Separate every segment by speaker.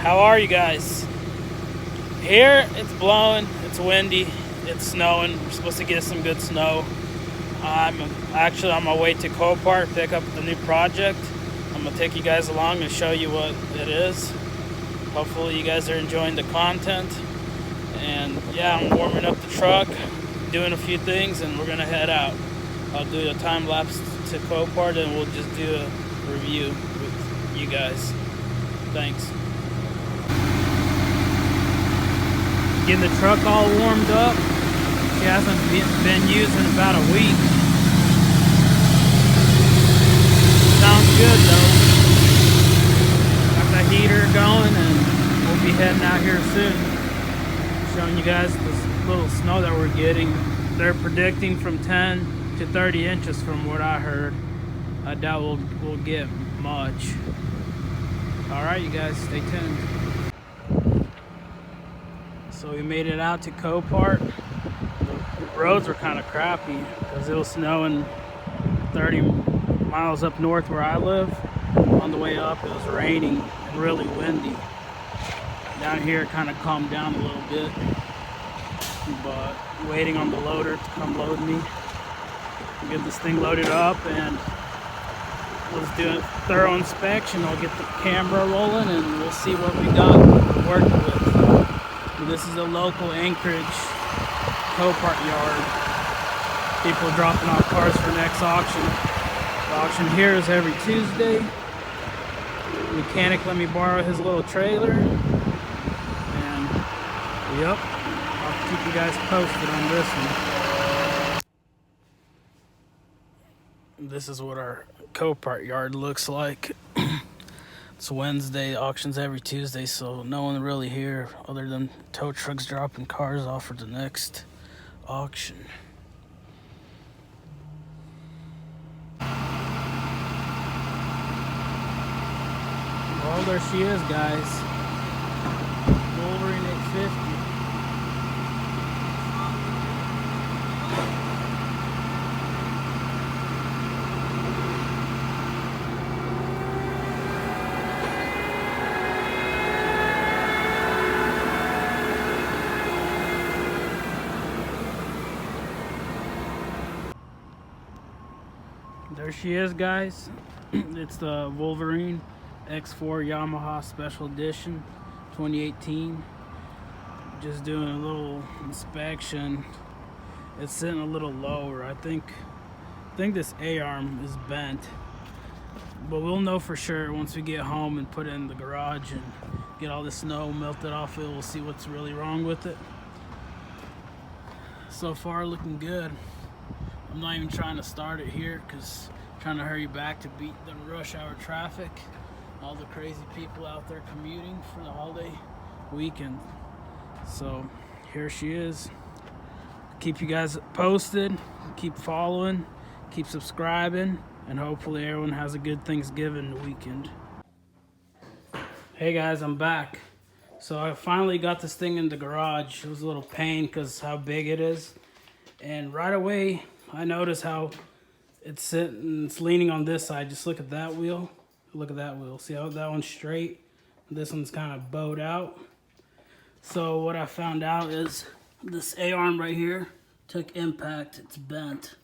Speaker 1: How are you guys? Here it's blowing, it's windy, it's snowing. We're supposed to get some good snow. I'm actually on my way to COPART, pick up the new project. I'm gonna take you guys along and show you what it is. Hopefully you guys are enjoying the content. And yeah, I'm warming up the truck, doing a few things, and we're gonna head out. I'll do a time lapse to COPART and we'll just do a review with you guys. Thanks. Getting the truck all warmed up. She hasn't been used in about a week. Sounds good though. Got the heater going and we'll be heading out here soon. Showing you guys this little snow that we're getting. They're predicting from 10 to 30 inches from what I heard. I doubt we'll get much. Alright you guys, stay tuned. So we made it out to COPART. The roads were kind of crappy because it was snowing 30 miles up north where I live. On the way up it was raining and really windy. Down here it kind of calmed down a little bit. But waiting on the loader to come load me. Get this thing loaded up and let's do a thorough inspection. I'll get the camera rolling and we'll see what we got we're working with. This is a local Anchorage COPART yard. People dropping off cars for next auction. The auction here is every Tuesday. The mechanic let me borrow his little trailer. And yep, I'll keep you guys posted on this one. This is what our COPART yard looks like. It's Wednesday, auctions every Tuesday, so no one really here other than tow trucks dropping cars off for the next auction. Well, there she is, guys. Wolverine 850. There she is, guys. It's the Wolverine X4 Yamaha Special Edition 2018. Just doing a little inspection. It's sitting a little lower. I think this A-arm is bent, but we'll know for sure once we get home and put it in the garage and get all the snow melted off it. We'll see what's really wrong with it. So far looking good. I'm not even trying to start it here because I'm trying to hurry back to beat the rush hour traffic. All the crazy people out there commuting for the holiday weekend. So here she is. Keep you guys posted, keep following, keep subscribing, and hopefully everyone has a good Thanksgiving weekend. Hey guys, I'm back. So I finally got this thing in the garage. It was a little pain because how big it is. And right away, I noticed how it's sitting, it's leaning on this side. Just look at that wheel. Look at that wheel. See how that one's straight? This one's kind of bowed out. So what I found out is this A-arm right here took impact. It's bent.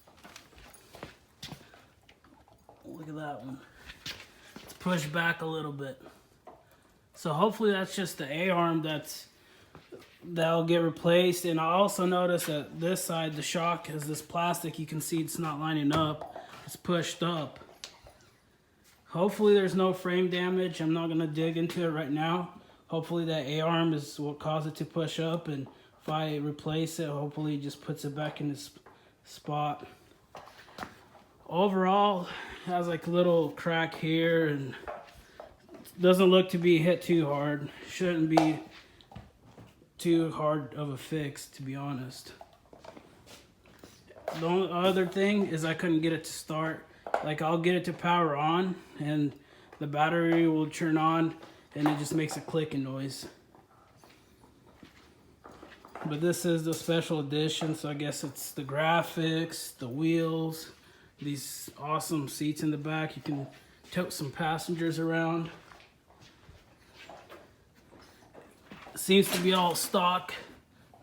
Speaker 1: Look at that one. It's pushed back a little bit. So hopefully that's just the A-arm that'll get replaced. And I also noticed that this side, the shock, is this plastic. You can see it's not lining up. It's pushed up. Hopefully there's no frame damage. I'm not gonna dig into it right now. Hopefully that A-arm is what caused it to push up, and if I replace it, hopefully it just puts it back in its spot. Overall, it has like a little crack here and doesn't look to be hit too hard. Shouldn't be too hard of a fix, to be honest. The only other thing is I couldn't get it to start. Like I'll get it to power on and the battery will turn on and it just makes a clicking noise. But this is the special edition, so I guess it's the graphics, the wheels, these awesome seats in the back. You can tote some passengers around. Seems to be all stock,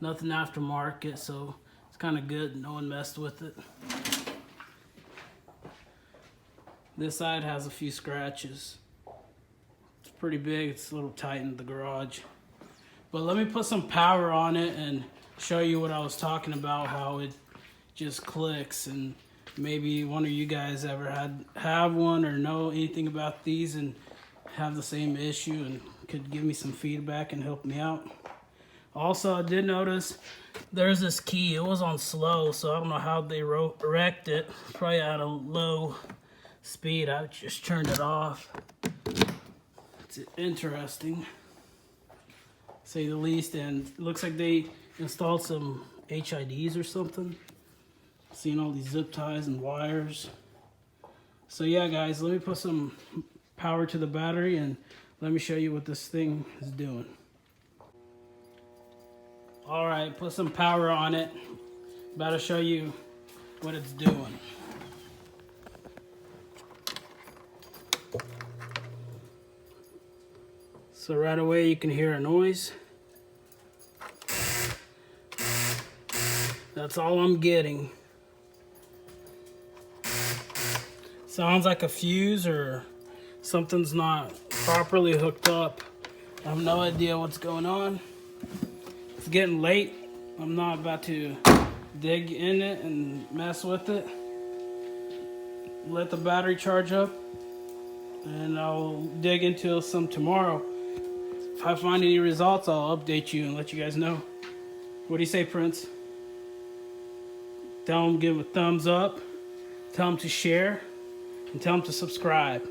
Speaker 1: nothing aftermarket, so it's kind of good. No one messed with it. This side has a few scratches. It's pretty big. It's a little tight in the garage. But let me put some power on it and show you what I was talking about, how it just clicks. And maybe one of you guys ever have one or know anything about these and have the same issue and could give me some feedback and help me out. Also, I did notice there's this key. It was on slow, so I don't know how they wrecked it. Probably at a low speed. I just turned it off. It's interesting, to say the least. And it looks like they installed some HIDs or something. Seeing all these zip ties and wires. So yeah, guys, let me put some power to the battery and let me show you what this thing is doing. All right, put some power on it. About to show you what it's doing. So right away you can hear a noise. That's all I'm getting. Sounds like a fuse or something's not properly hooked up. I have no idea what's going on. It's getting late. I'm not about to dig in it and mess with it. Let the battery charge up and I'll dig into some tomorrow. If I find any results, I'll update you and let you guys know. What do you say, Prince? Tell them to give a thumbs up. Tell them to share. And tell them to subscribe.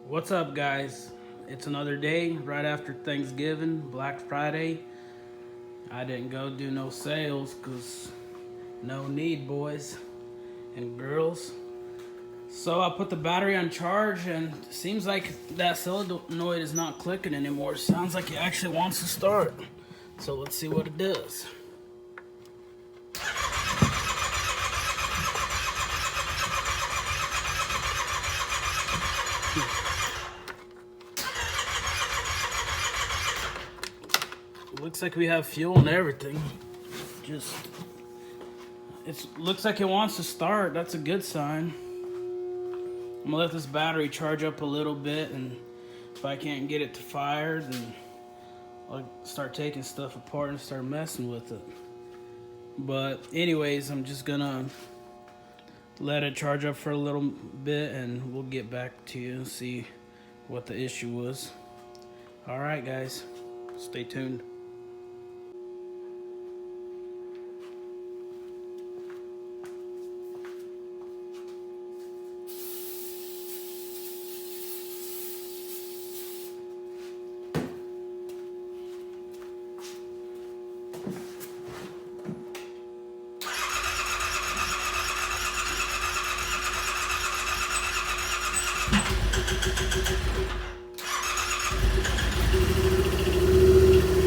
Speaker 1: What's up, guys? It's another day right after Thanksgiving, Black Friday. I didn't go do no sales because no need, boys and girls. So I put the battery on charge and it seems like that solenoid is not clicking anymore. Sounds like it actually wants to start. So let's see what it does. Looks like we have fuel and everything. It looks like it wants to start. That's a good sign. I'm gonna let this battery charge up a little bit, and if I can't get it to fire, then I'll start taking stuff apart and start messing with it. But anyways, I'm just gonna let it charge up for a little bit and we'll get back to you and see what the issue was. All right, guys, stay tuned.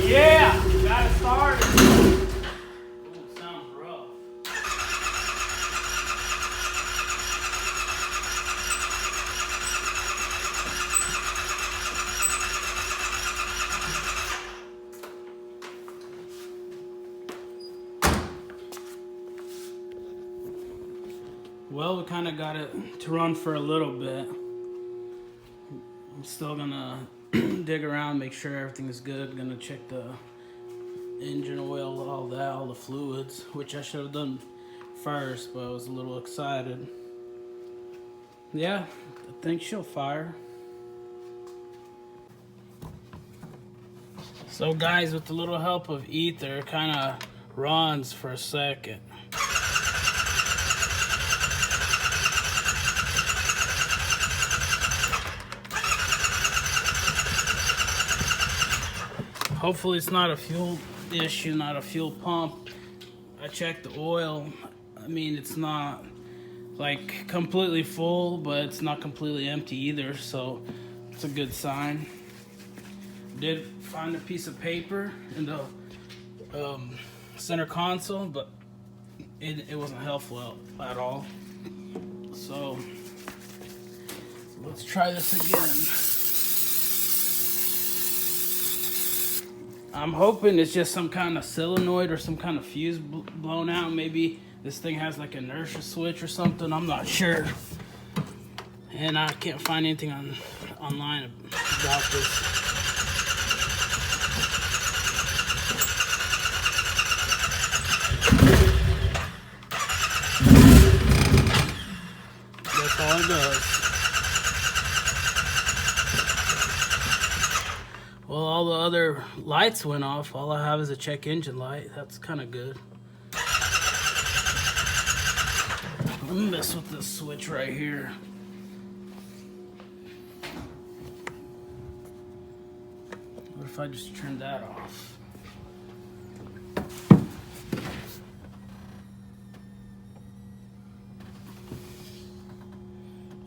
Speaker 1: Yeah, got it started. Ooh, sounds rough. Well, we kind of got it to run for a little bit. I'm still gonna dig around, make sure everything is good. Gonna check the engine oil, all that, all the fluids, which I should have done first, but I was a little excited. Yeah, I think she'll fire. So guys, with a little help of ether, it kind of runs for a second. Hopefully it's not a fuel issue, not a fuel pump. I checked the oil. I mean, it's not like completely full, but it's not completely empty either, so it's a good sign. Did find a piece of paper in the center console, but it wasn't helpful at all. So let's try this again. I'm hoping it's just some kind of solenoid or some kind of fuse blown out. Maybe this thing has like an inertia switch or something. I'm not sure. And I can't find anything online about this. That's all it does. Well, all the other lights went off. All I have is a check engine light. That's kind of good. Let me mess with this switch right here. What if I just turn that off?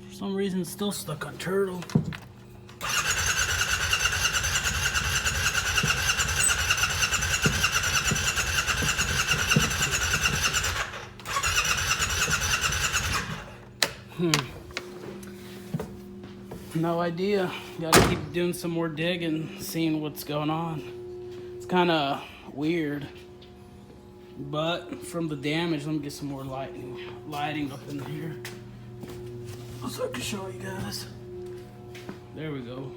Speaker 1: For some reason, it's still stuck on turtle. No idea. Gotta keep doing some more digging, seeing what's going on. It's kind of weird. But from the damage, let me get some more lighting up in here, so I can show you guys. There we go.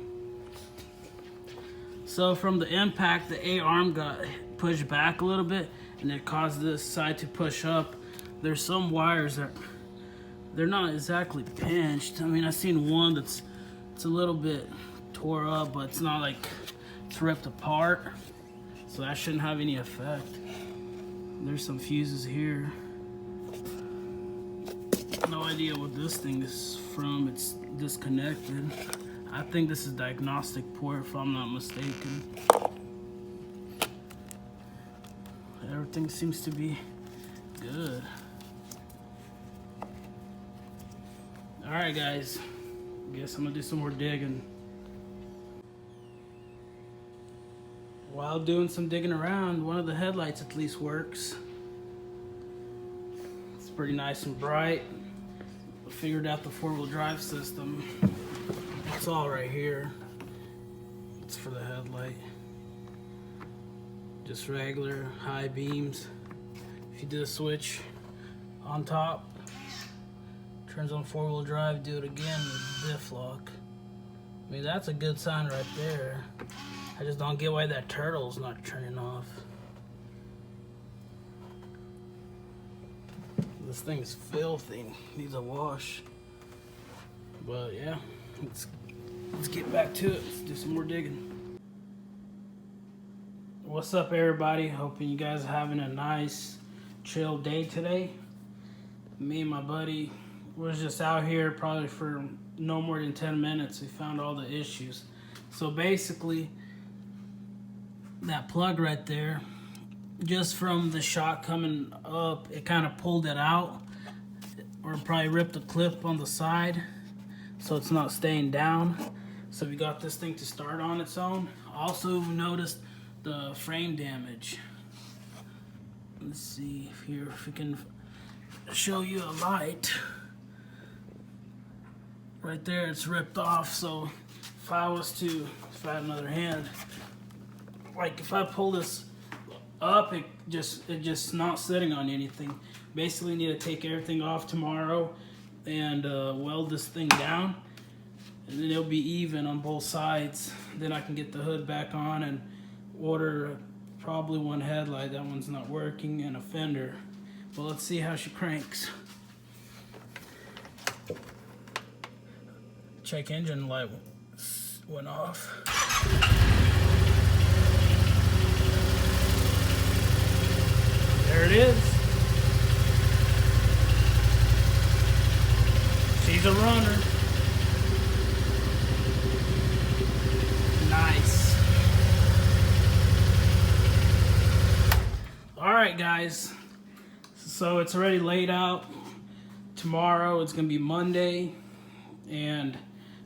Speaker 1: So from the impact, the A arm got pushed back a little bit, and it caused this side to push up. There's some wires that they're not exactly pinched. I mean, I've seen one it's a little bit tore up, but it's not like it's ripped apart, so that shouldn't have any effect. There's some fuses here. No idea what this thing is from. It's disconnected. I think this is diagnostic port, if I'm not mistaken. Everything seems to be good. Alright guys, guess I'm gonna do some more digging. While doing some digging around, one of the headlights at least works. It's pretty nice and bright. I figured out the 4-wheel drive system. It's all right here. It's for the headlight. Just regular high beams. If you do the switch on top, turns on 4-wheel drive, do it again with diff lock. I mean, that's a good sign right there. I just don't get why that turtle's not turning off. This thing's filthy, needs a wash. But yeah, let's get back to it. Let's do some more digging. What's up everybody? Hoping you guys are having a nice chill day today. Me and my buddy was just out here probably for no more than 10 minutes. We found all the issues. So basically, that plug right there, just from the shot coming up, it kind of pulled it out, or probably ripped a clip on the side, so it's not staying down. So we got this thing to start on its own. Also noticed the frame damage. Let's see if we can show you a light. Right there, it's ripped off. So if I had another hand, like if I pull this up, it just not sitting on anything. Basically need to take everything off tomorrow and weld this thing down, and then it'll be even on both sides. Then I can get the hood back on and order probably one headlight. That one's not working, and a fender. But let's see how she cranks. Check engine light went off. There it is. She's a runner. Nice. All right, guys. So it's already laid out. Tomorrow it's gonna be Monday, and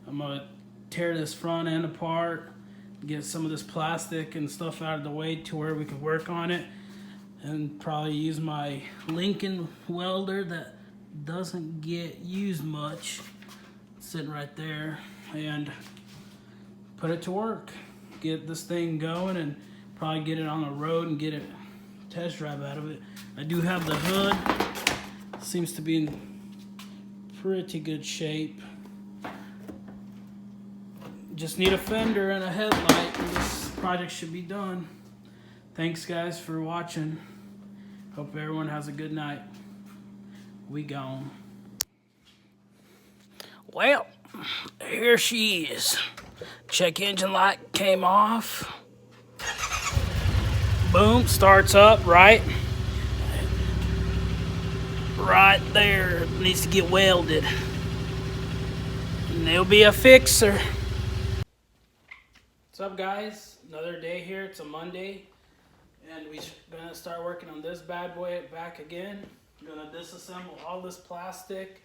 Speaker 1: I'm gonna tear this front end apart, get some of this plastic and stuff out of the way to where we can work on it, and probably use my Lincoln welder that doesn't get used much, sitting right there, and put it to work. Get this thing going and probably get it on the road and get a test drive out of it. I do have the hood. Seems to be in pretty good shape. Just need a fender and a headlight, and this project should be done. Thanks guys for watching. Hope everyone has a good night. We gone. Well, here she is. Check engine light came off. Boom, starts up, right there. Needs to get welded. And there'll be a fixer. What's up guys? Another day here. It's a Monday. And we're gonna start working on this bad boy back again. We're gonna disassemble all this plastic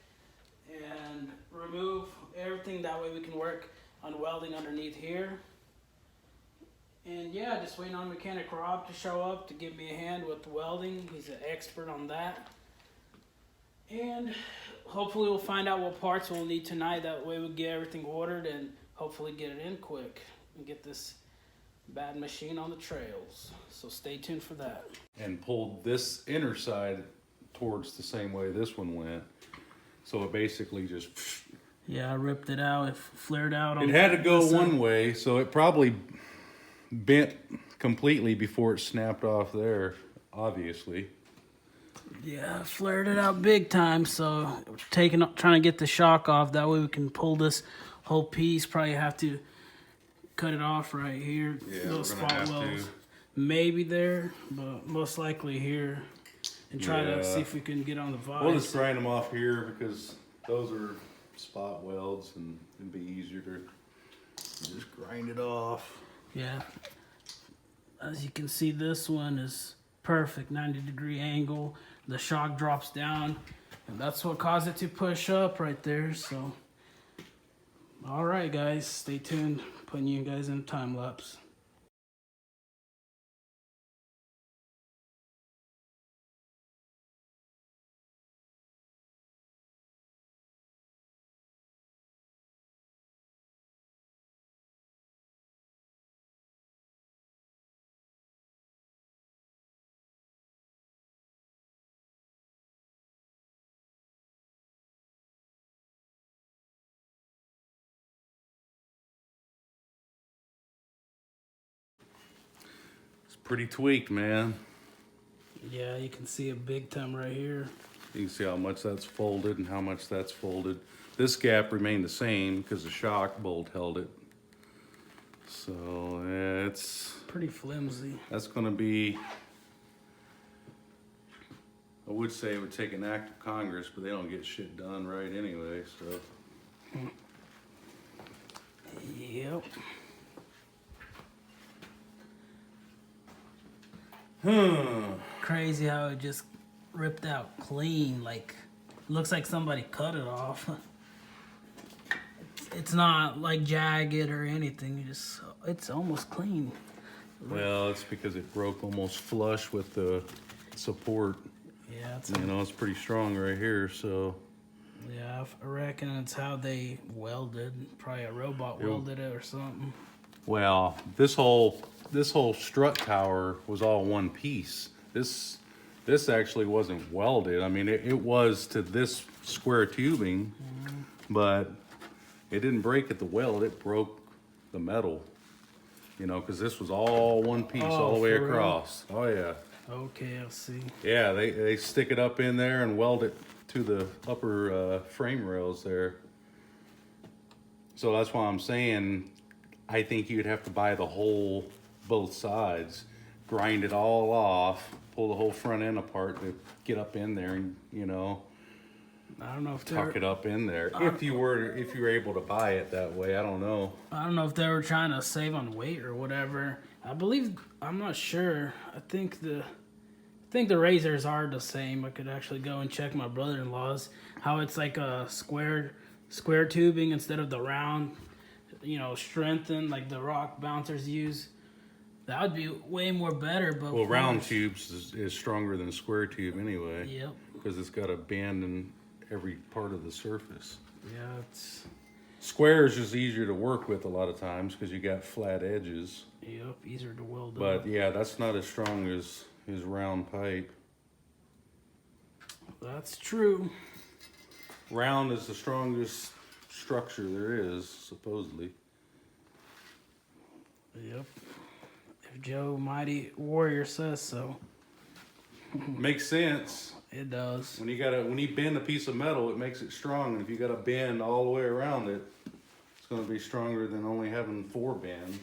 Speaker 1: and remove everything. That way we can work on welding underneath here. And yeah, just waiting on mechanic Rob to show up to give me a hand with welding. He's an expert on that. And hopefully we'll find out what parts we'll need tonight. That way we'll get everything ordered and hopefully get it in quick and get this bad machine on the trails. So stay tuned for that.
Speaker 2: And pulled this inner side towards the same way this one went. So it basically just...
Speaker 1: Yeah, I ripped it out. It flared out.
Speaker 2: It had to go one way, so it probably bent completely before it snapped off there, obviously.
Speaker 1: Yeah, I flared it out big time, so trying to get the shock off. That way we can pull this whole piece. Probably have to cut it off right here.
Speaker 2: Yeah,
Speaker 1: those
Speaker 2: we're gonna
Speaker 1: spot
Speaker 2: have
Speaker 1: welds.
Speaker 2: to.
Speaker 1: Maybe there, but most likely here. And try to see if we can get on the vise.
Speaker 2: We'll just grind them off here because those are spot welds and it'd be easier to just grind it off.
Speaker 1: Yeah. As you can see, this one is perfect, 90-degree angle. The shock drops down, and that's what caused it to push up right there. So, all right, guys, stay tuned. Putting you guys in time lapse.
Speaker 2: Pretty tweaked, man.
Speaker 1: Yeah, you can see it big time right here.
Speaker 2: You can see how much that's folded and how much that's folded. This gap remained the same because the shock bolt held it. So yeah, it's
Speaker 1: pretty flimsy.
Speaker 2: That's going to be, I would say it would take an act of Congress, but they don't get shit done right anyway, so.
Speaker 1: Yep. Crazy how it just ripped out clean. Like, looks like somebody cut it off. It's not like jagged or anything. It's almost clean.
Speaker 2: Well, it's because it broke almost flush with the support.
Speaker 1: Yeah,
Speaker 2: it's pretty strong right here, so.
Speaker 1: Yeah, I reckon it's how they welded. Probably a robot welded it or something.
Speaker 2: Well, this whole strut tower was all one piece. This actually wasn't welded. I mean, it was to this square tubing, but it didn't break at the weld. It broke the metal, because this was all one piece all the way across. Oh, yeah.
Speaker 1: Okay, I'll see.
Speaker 2: Yeah, they stick it up in there and weld it to the upper frame rails there. So that's why I'm saying I think you'd have to buy the whole, both sides, grind it all off, pull the whole front end apart to get up in there and,
Speaker 1: I don't know if
Speaker 2: tuck it up in there. If you were able to buy it that way, I don't know.
Speaker 1: I don't know if they were trying to save on weight or whatever. I'm not sure. I think the razors are the same. I could actually go and check my brother-in-law's, how it's like a square tubing instead of the round, strengthened like the rock bouncers use. That would be way more better. But
Speaker 2: well, round tubes is stronger than square tube anyway.
Speaker 1: Yep.
Speaker 2: Because it's got a bend in every part of the surface.
Speaker 1: Yeah,
Speaker 2: square is just easier to work with a lot of times because you got flat edges.
Speaker 1: Yep, easier to weld
Speaker 2: But
Speaker 1: up.
Speaker 2: yeah, that's not as strong as his round pipe.
Speaker 1: That's true.
Speaker 2: Round is the strongest structure there is, supposedly.
Speaker 1: Yep. If Joe Mighty Warrior says so.
Speaker 2: Makes sense.
Speaker 1: It does.
Speaker 2: When you bend a piece of metal, it makes it strong, and if you got to bend all the way around it, it's going to be stronger than only having 4 bends.